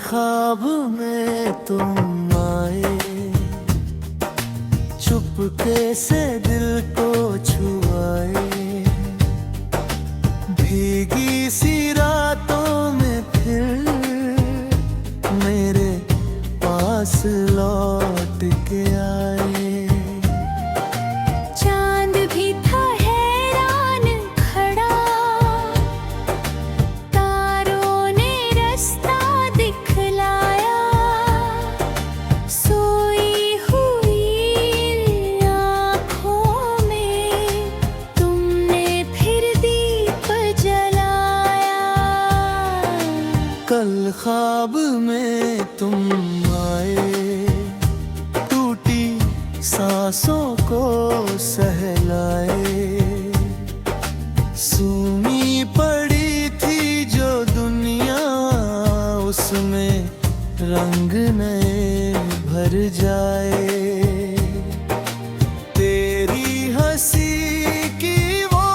ख्वाब में तुम आए, चुपके से दिल को छुआए। भीगी सी रातों में फिर मेरे पास लौट के आए। चांद भी था हैरान खड़ा, तारों ने रास्ता दिखलाया। सोई हुई आँखों में तुमने फिर दीप जलाया। कल ख्वाब में तुम आए, टूटी सांसों को सहलाए। सूनी पड़ी थी जो दुनिया, उसमें रंग नए भर जाए। तेरी हंसी की वो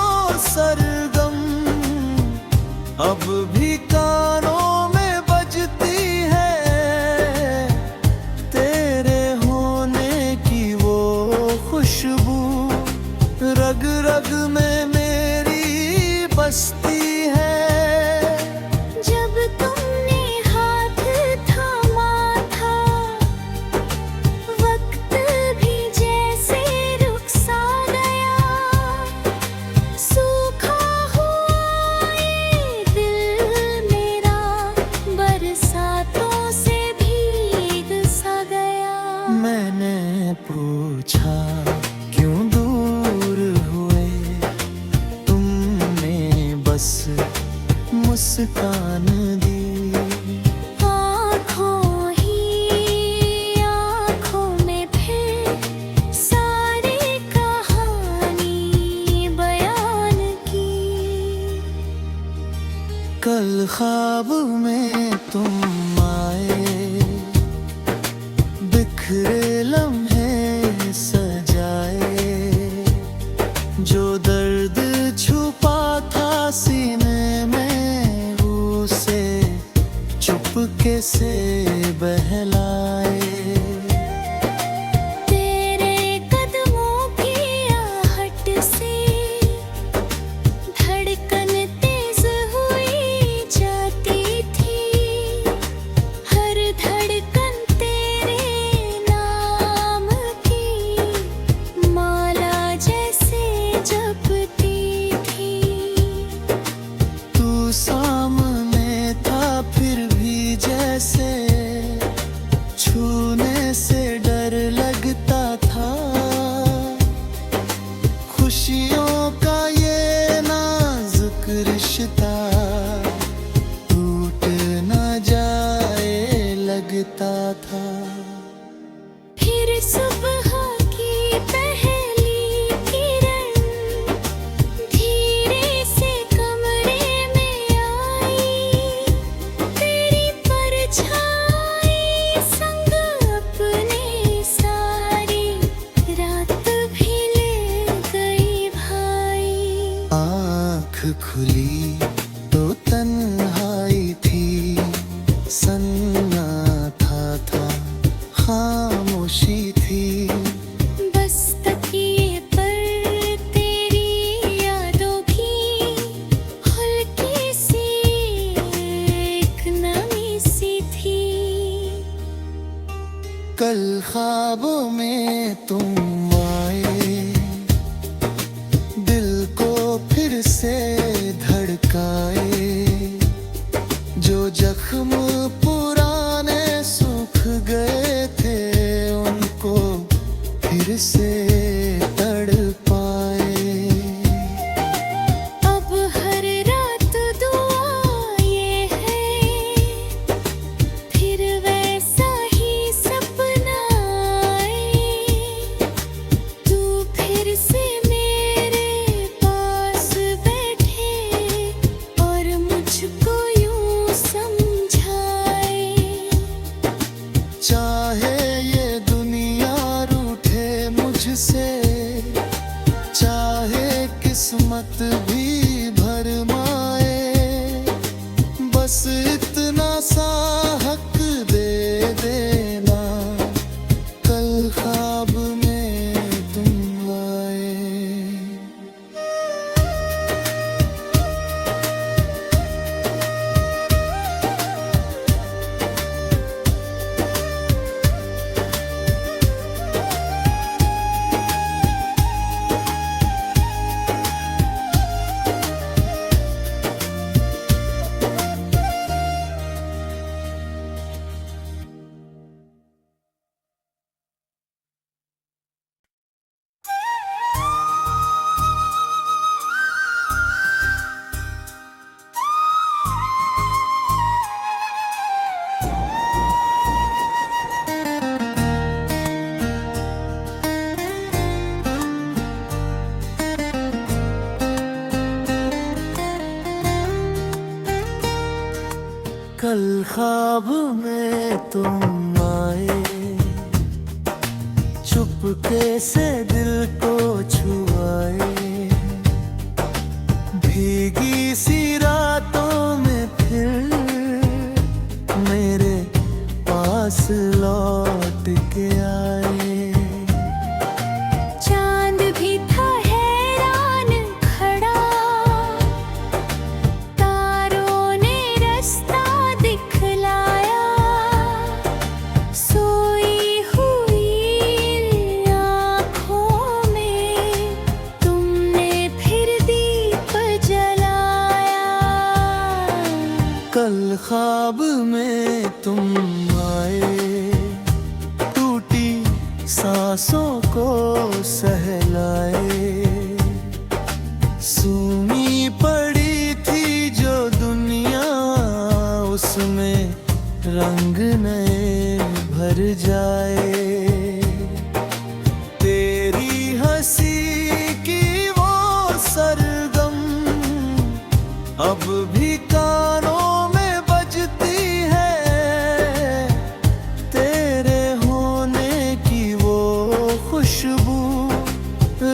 सरगम अब भी कानों में बजती है। तेरे होने की वो खुशबू रग रग में मेरी बसती है। जब तुमने हाथ थामा था, वक्त भी जैसे रुक सा गया। सूखा हुआ ये दिल मेरा बरसातों से भीग सा गया। मैंने पूछा क्यों दूर हुए, तुमने बस मुस्कान दी। आँखों ही आँखों में फिर सारी कहानी बयान की। कल ख्वाब में तुम आए, बिखरे लम्हे सजाए। जो दर्द छुपा था सीने में, उसे चुपके से बहलाए। तेरे कदमों की आहट से धड़कन तेज हुई जाती थी। हर धड़कन तेरे नाम की माला जैसे जपती थी। तू सामने था फिर भी जैसे छूने से डर लगता था। खुशियों का ये नाजुक रिश्ता टूट न जाए लगता था। फिर सुबह की पहली किरण धीरे से कमरे में आई। तेरी परछाई संग अपने सारी रात भी ले गई भाई। आँख खुली तो तन्हाई थी, सन्नाटा था, खामोशी थी। बस तकिए पर तेरी यादों की हल्की सी एक नमी सी थी। कल ख्वाबों में तुम आए, दिल को फिर से धड़काए। जो जख्म पुराने सूख गए थे, उनको फिर से तड़पाए। अब हर रात दुआ ये है, फिर वैसा ही सपना आए। तू फिर से मेरे पास बैठे और मुझको यूं समझाए। चाहे ये दुनिया रूठे मुझसे, चाहे किस्मत भी भरमाए, बस इतना सा हक कल ख्वाब में तुम आए, चुपके से दिल को छुआए, भीगी सी रातों में फिर मेरे पास लौट के आए। चांद भी था हैरान खड़ा, तारों ने रास्ता दिखलाया, सोई हुई आँखों में तुमने फिर दीप जलाया। कल ख्वाब में तुम आए, टूटी सांसों को सहलाए, सूनी पड़ी थी जो दुनिया उसमें रंग नए भर जाए। तेरी हंसी की वो सरगम अब भी कानों में बजती है, तेरे होने की वो खुशबू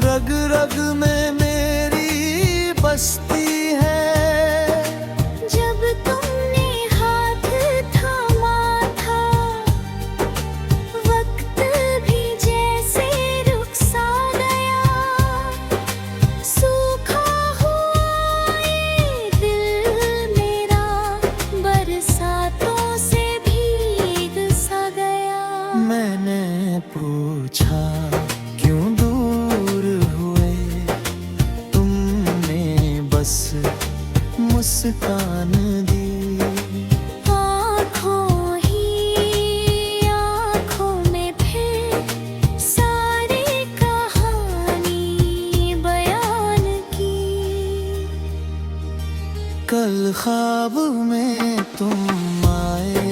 रग रग में मेरी बसती है। जब तुमने हाथ थामा था, वक्त भी जैसे रुक सा गया, सूखा हुआ ये दिल मेरा बरसातों से भीग सा गया। मैंने पूछा क्यों दूर हुए, तुमने बस मुस्कान दी। आँखों ही आँखों में फिर सारी कहानी बयान की। कल ख्वाब में तुम आए,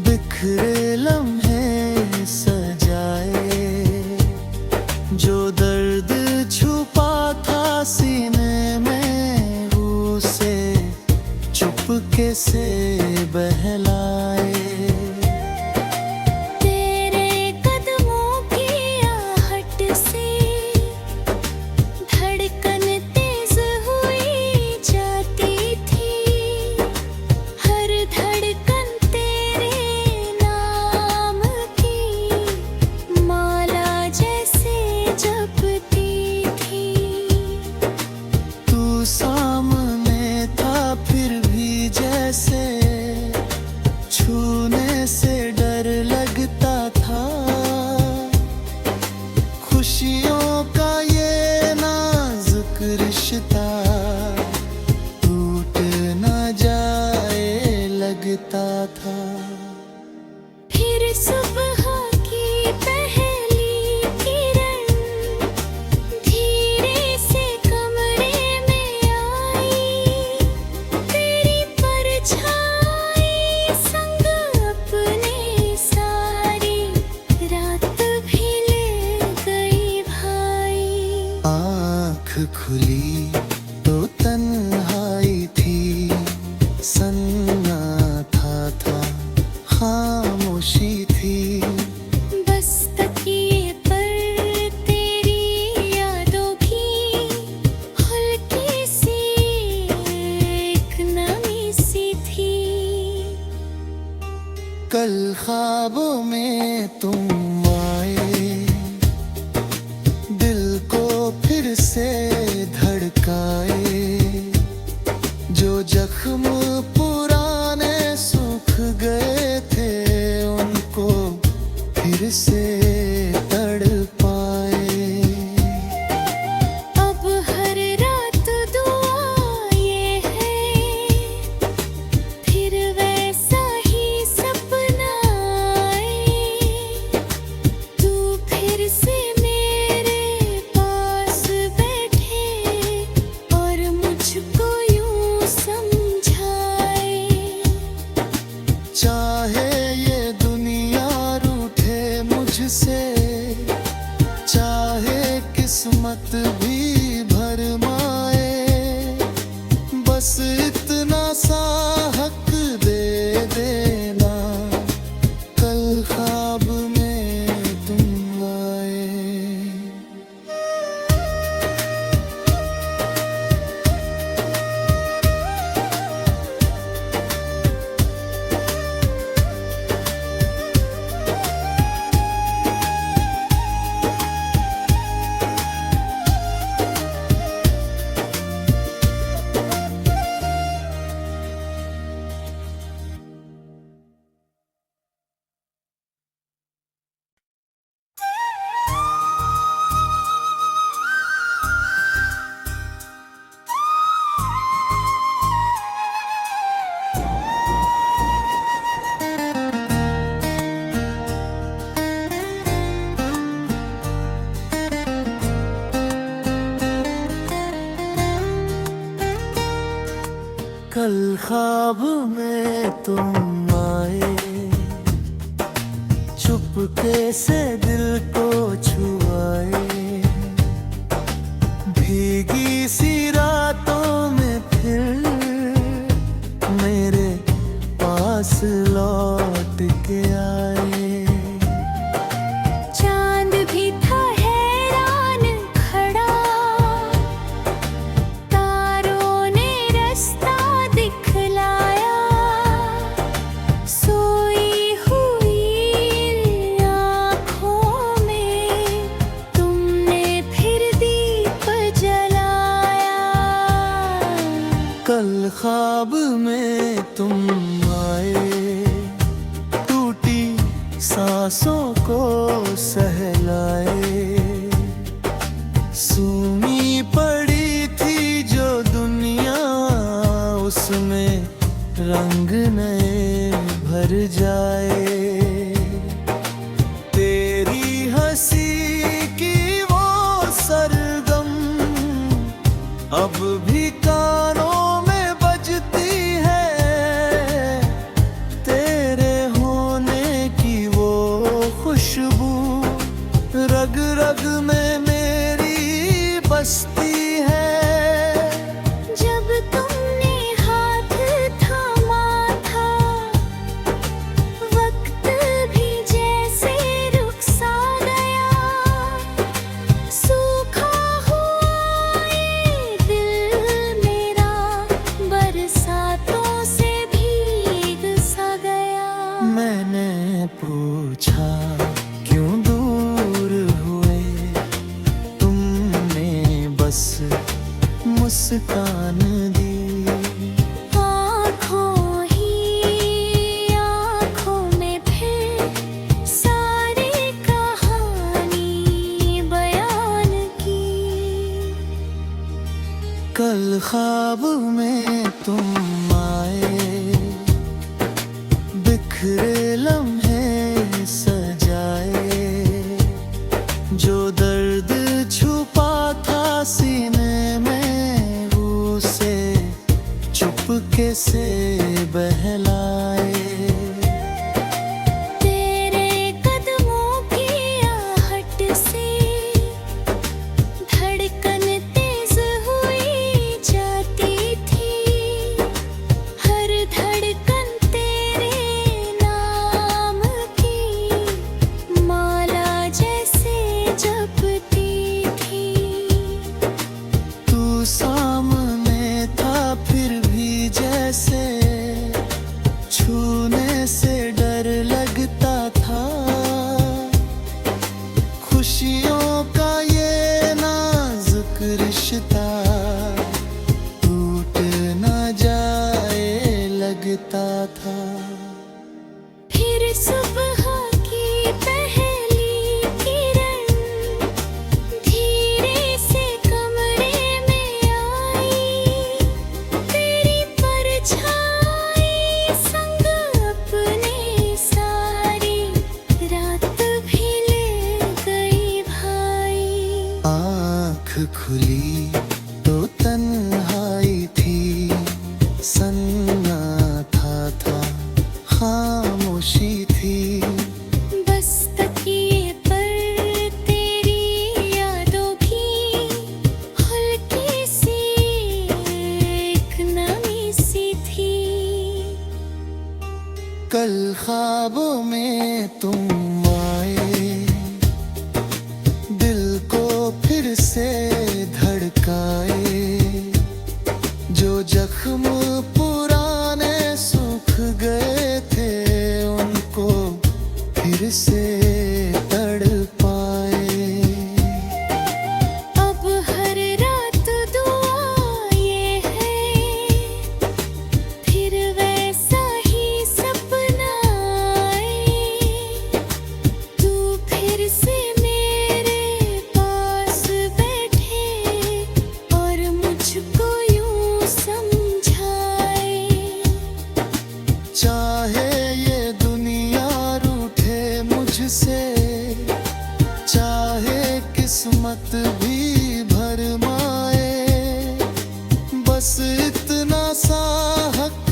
बिखरे लम्हे सजाए, जो दर्द छुपा था सीने में उसे चुपके से बहलाए। तेरे कदमों की आहट से धड़कन तेज हुई जाती थी, हर धड़कन तेरे नाम की माला जैसे जपती थी। तू सामने था फिर भी जैसे छूने से डर लगता था, खुशियों का ये नाजुक रिश्ता टूट न जाए लगता था। फिर सुबह की पहली किरण धीरे से कमरे में आई, तेरी परछाई संग अपने सारी रात भी ले गई भाई। आँख खुली तो तन्हाई थी, सन्नाटा था, खामोशी थी। बस तकिए पर तेरी यादों की हल्की सी एक नमी सी थी। कल ख्वाबों में तुम आए, दिल को फिर से धड़काए, जो जख्म पुराने सूख गए थे उनको फिर से तड़पाए। अब हर रात दुआ ये है फिर वैसा ही सपना आए, तू फिर से मेरे पास बैठे और मुझको यूं समझाए। चाहे ये दुनिया रूठे मुझसे, चाहे किस्मत भी भरमाए, बस इतना सा ख्वाब में तुम आए, चुपके से दिल को छुआए, भीगी सी रातों में फिर मेरे पास लौट के आए। चांद भी था हैरान खड़ा, तारों ने रास्ता दिखलाया, सोई हुई आँखों में तुमने फिर दीप जलाया। कल ख्वाब में तुम आए, टूटी सांसों को सहलाए, सूनी पड़ी थी जो दुनिया उसमें रंग नए भर जाए। तेरी हंसी की वो सरगम अब भी कानों में बजती है, तेरे होने की वो खुशबू रग रग में मेरी बसती है। जब तुमने हाथ थामा था, वक्त भी जैसे रुक सा गया, सूखा हुआ ये दिल मेरा बरसातों से भीग सा गया। मैंने पूछा क्यों दूर हुए, तुमने बस मुस्कान दी। आँखों ही आँखों में फिर सारी कहानी बयान की। कल ख्वाब में तुम आए, बिखरे लम्हे सजाए, जो दर्द छुपा था सीने में उसे चुपके से बहलाए। तेरे कदमों की आहट से धड़कन तेज हुई जाती थी, हर धड़कन तेरे नाम की माला जैसे जपती थी। तू सामने था फिर भी जैसे छूने से डर लगता था, खुशियों का ये नाजुक रिश्ता टूट न जाए लगता था। फिर सुबह की पहली किरण धीरे से कमरे में आई, तेरी परछाई संग अपने सारी रात भी ले गई भाई। आँख खुली तो तन्हाई थी, सन्नाटा था, खामोशी थी। बस तकिए पर तेरी यादों की हल्की सी एक नमी सी थी। कल ख्वाबों में तुम आए, दिल को फिर से धड़काए, जो जख्म पुराने सूख गए थे उनको फिर से तड़पाए। अब हर रात दुआ ये है फिर वैसा ही सपना आए, तू फिर से मेरे पास बैठे और मुझको यूं समझाए। चाहे ये दुनिया रूठे मुझसे, चाहे किस्मत भी भरमाए, बस इतना सा हक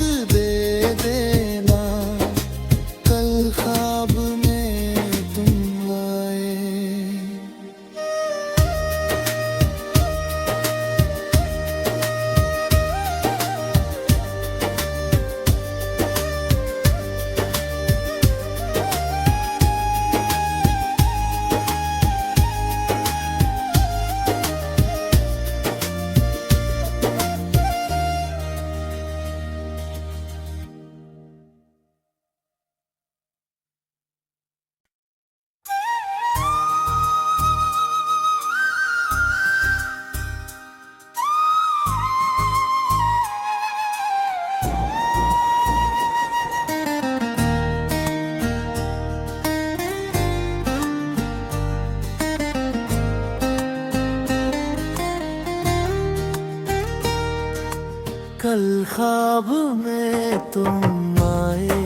कल ख्वाब में तुम आए,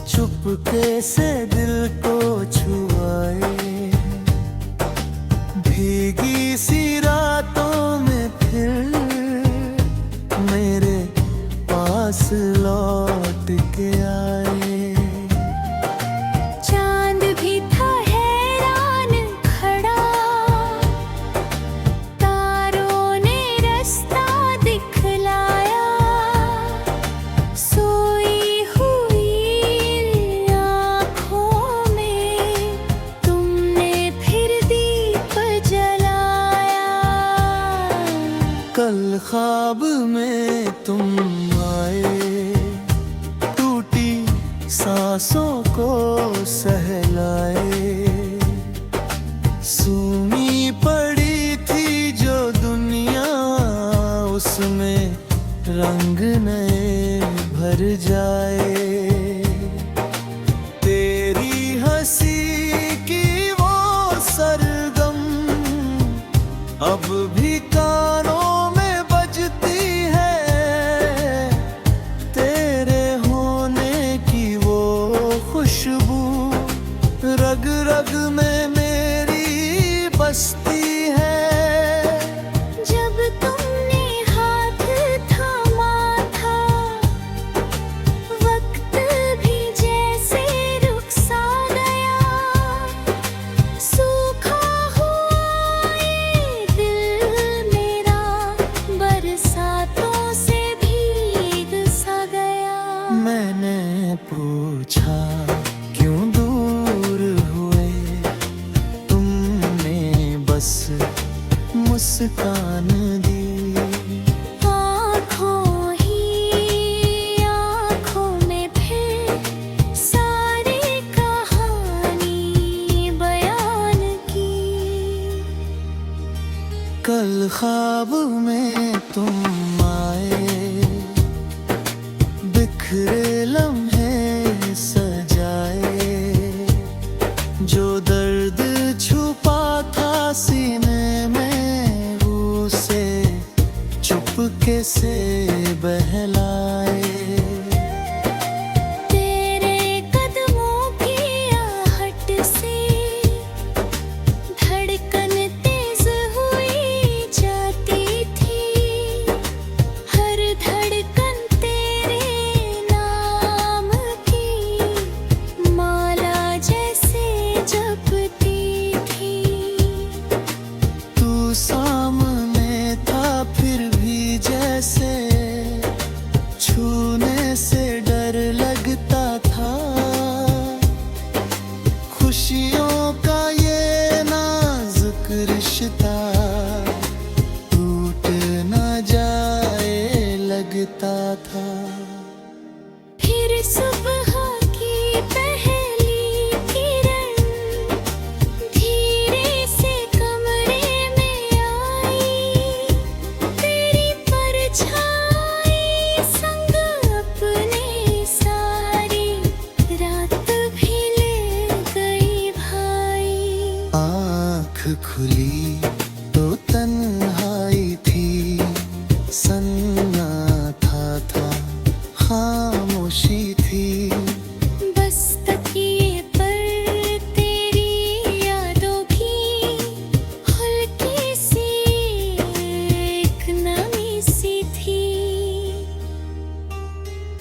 चुपके से दिल को छुआए, भीगी सी रातों में फिर मेरे पास लौट के आए। चांद भी था हैरान खड़ा, तारों ने रास्ता दिखलाया, सोई हुई आँखों में तुमने फिर दीप जलाया। कल ख्वाब में तुम आए, टूटी सांसों को सहलाए, सूनी पड़ी थी जो दुनिया उसमें रंग नए भर जाए। तेरी हंसी की वो सरगम अब भी कानों में बजती है, तेरे होने की वो खुशबू रग रग में मेरी बसती है। जब तुमने हाथ थामा था, वक्त भी जैसे रुक सा गया, सूखा हुआ ये दिल मेरा बरसातों से भीग सा गया। मैंने पूछा क्यों दूर हुए, तुमने बस मुस्कान दी। आँखों ही आँखों में फिर सारी कहानी बयान की। कल ख्वाब में तुम आए, बिखरे लम्हे सजाए, जो दर्द छुपा था सीने में उसे चुपके से बहलाए। तेरे कदमों की आहट से धड़कन तेज हुई जाती थी, हर धड़कन तेरे नाम की माला जैसे जपती थी। तू सामने था फिर भी जैसे छूने से डर लगता था, खुशियों का ये नाजुक रिश्ता टूट न जाए लगता था। फिर सुबह की पहली किरण धीरे से कमरे में आई, तेरी परछाई संग अपने सारी रात भी ले गई भाई। आँख खुली तो तन्हाई थी, सन्नाटा था, खामोशी थी। बस तकिए पर तेरी यादों की हल्की सी एक नमी सी थी।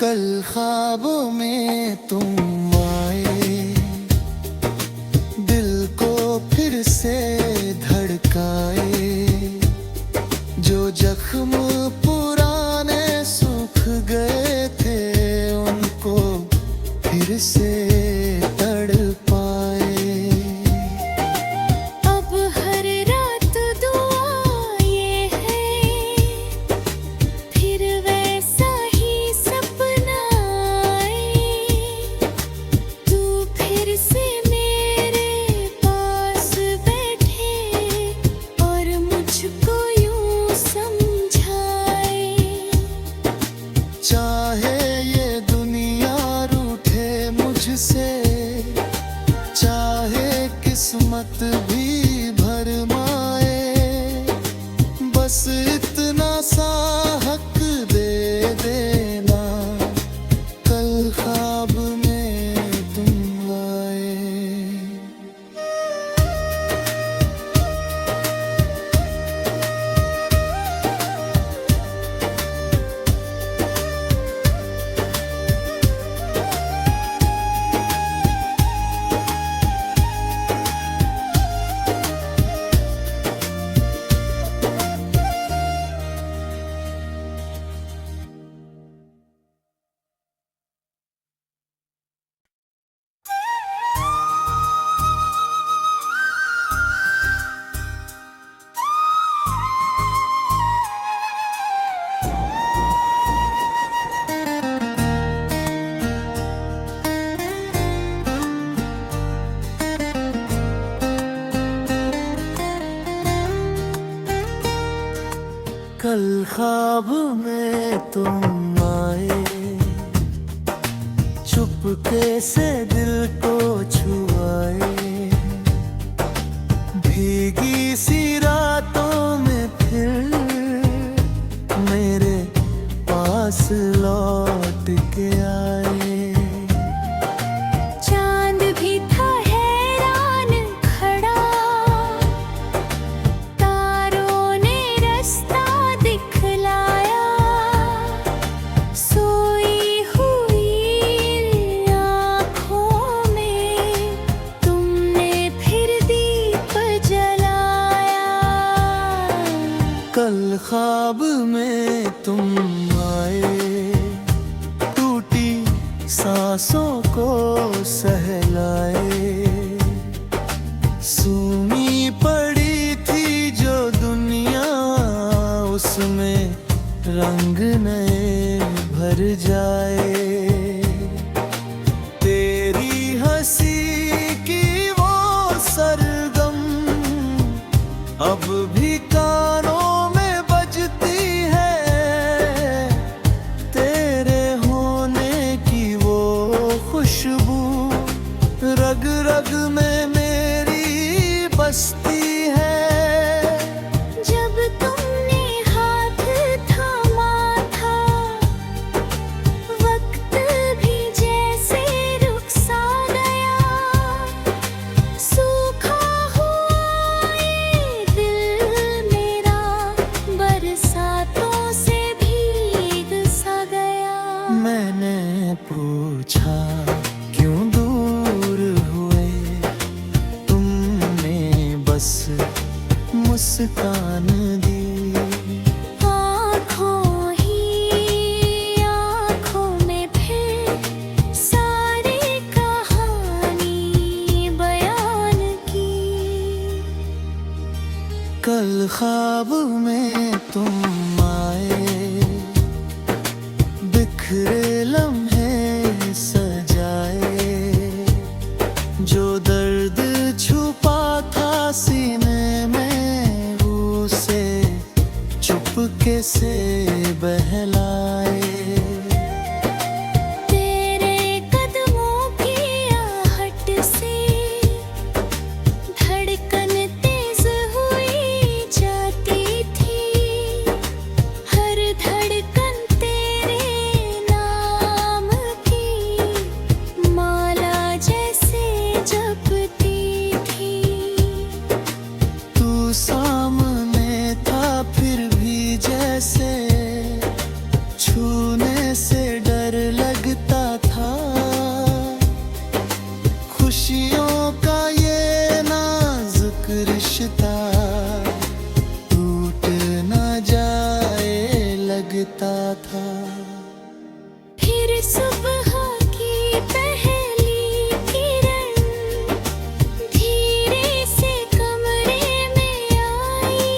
कल ख्वाबों में तुम आए, दिल को फिर से धड़काए, जो जख्म पुराने सूख गए थे उनको फिर से तड़पाए। अब हर रात दुआ ये है फिर वैसा ही सपना आए, तू फिर से मेरे पास बैठे और मुझको यूं समझाए। चाहे ये दुनिया रूठे मुझसे, चाहे किस्मत भी भरमाए, बस इतना सा कल ख्वाब में तुम आए, चुपके से दिल को छुआए, भीगी सी रातों में फिर मेरे पास लौट के आए। चांद भी था हैरान खड़ा, तारों ने रास्ता दिखलाया, सोई हुई आँखों में तुमने फिर दीप जलाया। कल ख्वाब में तुम आए, टूटी सांसों को सहलाए, सूनी पड़ी थी जो दुनिया उसमें रंग नए भर जाए। तेरी हंसी की वो सरगम अब भी कानों में बजती है, तेरे होने की वो खुशबू रग रग में मेरी बसती है। जब तुमने हाथ थामा था, वक्त भी जैसे रुक सा गया, सूखा हुआ ये दिल मेरा बरसातों से भीग सा गया। मैंने पूछा क्यों दूर हुए, तुमने बस मुस्कान दी। आँखों ही आँखों में फिर सारी कहानी बयान की। कल ख्वाब में तुम आए, बिखरे लम्हे सजाए, जो दर्द छुपा था सीने में उसे चुपके से बहलाए। तेरे कदमों की आहट से धड़कन तेज हुई जाती थी, हर धड़कन तेरे नाम की माला जैसे जपती थी। तू सामने था फिर भी जैसे छूने से डर लगता था, खुशियों का ये नाजुक रिश्ता टूट न जाए लगता था। फिर सुबह की पहली किरण धीरे से कमरे में आई,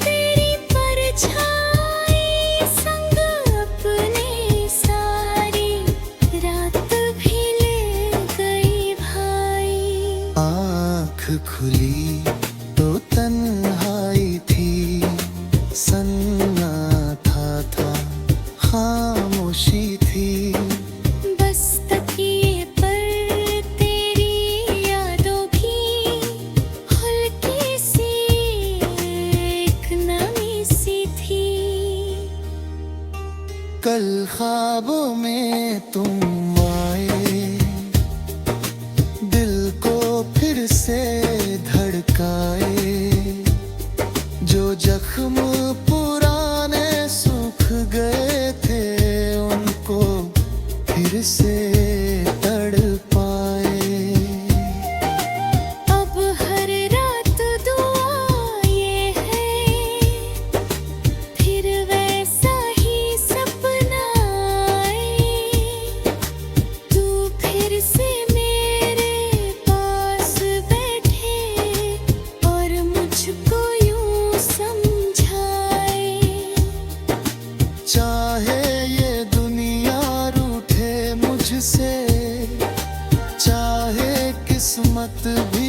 तेरी परछाई संग अपने सारी रात भी ले गई भाई। आँख खुली तो तन्हाई थी, सन्नाटा था, खामोशी थी। बस तकिए पर तेरी यादों की हल्की सी एक नमी सी थी। कल ख्वाबों में तुम आए, दिल को फिर से धड़काए, जो जख्म पुराने सूख गए थे उनको फिर से तड़पाए। अब हर रात दुआ ये है फिर वैसा ही सपना आए, तू फिर से मेरे पास बैठे और मुझको यूं समझाए। चाहे ये दुनिया रूठे मुझसे, चाहे किस्मत भी